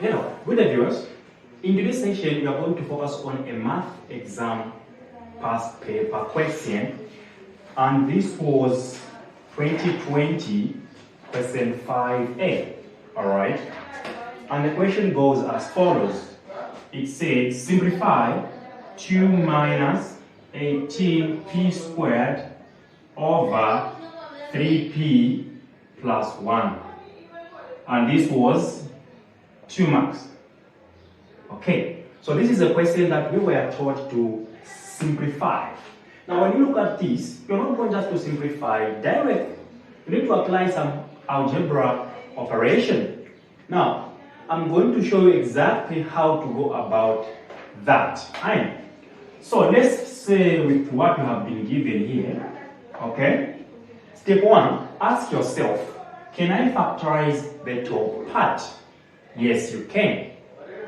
Hello, good day viewers. In today's session, we are going to focus on a math exam past paper question, and this was 2020 question 5A. Alright, and the question goes as follows. It says simplify 2 minus 18p squared over 3p plus 1, and this was 2 marks. Okay, so this is a question that we were taught to simplify. Now when you look at this, you're not going just to simplify directly. You need to apply some algebra operation. Now, I'm going to show you exactly how to go about that. Right? So let's say with what you have been given here, okay? Step 1, ask yourself, can I factorize the top part? Yes, you can.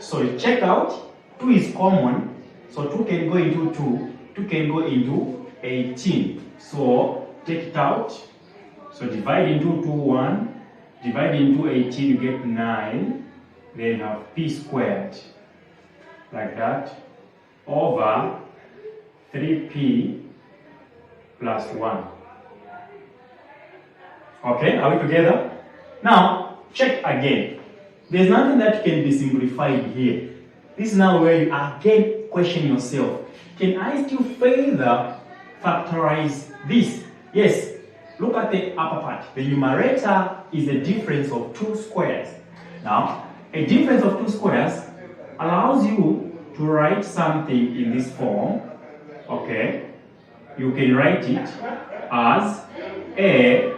So you check out, 2 is common, so 2 can go into 2, 2 can go into 18. So take it out, so divide into 2, 1, divide into 18, you get 9, then you have p squared, like that, over 3p plus 1. Okay, are we together? Now, check again. There's nothing that can be simplified here. This is now where you again question yourself. Can I still further factorize this? Yes. Look at the upper part. The numerator is a difference of 2 squares. Now, a difference of 2 squares allows you to write something in this form. Okay. You can write it as A,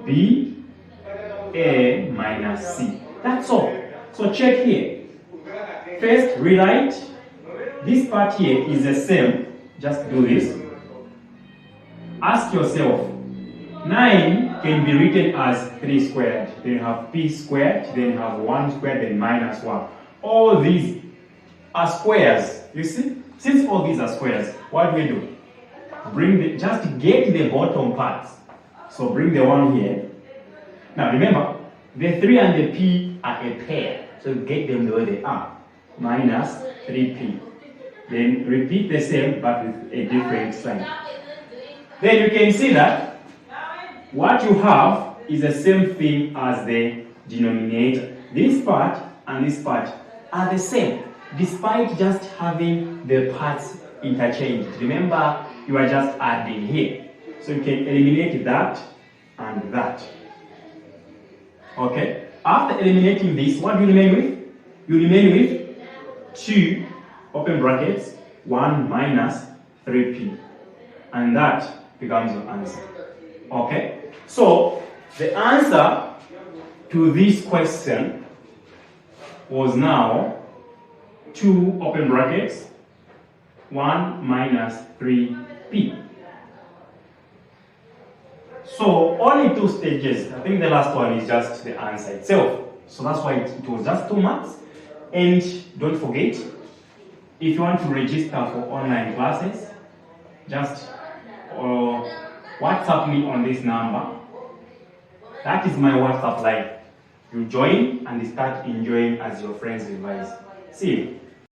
B, A minus C. That's all. So check here. First, rewrite. This part here is the same. Just do this. Ask yourself, 9 can be written as 3 squared. Then you have p squared. Then you have 1 squared, then minus 1. All these are squares. You see? Since all these are squares, what do we do? Just get the bottom parts. So bring the 1 here. Now remember, the 3 and the p are a pair, so get them the way they are. Minus 3p. Then repeat the same but with a different sign. Then you can see that what you have is the same thing as the denominator. This part and this part are the same, despite just having the parts interchanged. Remember, you are just adding here. So you can eliminate that and that. Okay, after eliminating this, what do you remain with? You remain with 2, open brackets, 1 minus 3p. And that becomes your answer. Okay, so the answer to this question was now 2, open brackets, 1 minus 3p. So only 2 stages. I think the last one is just the answer itself. So that's why it was just 2 marks. And don't forget, if you want to register for online classes, just WhatsApp me on this number. That is my WhatsApp line. You join and start enjoying as your friends revise. See you.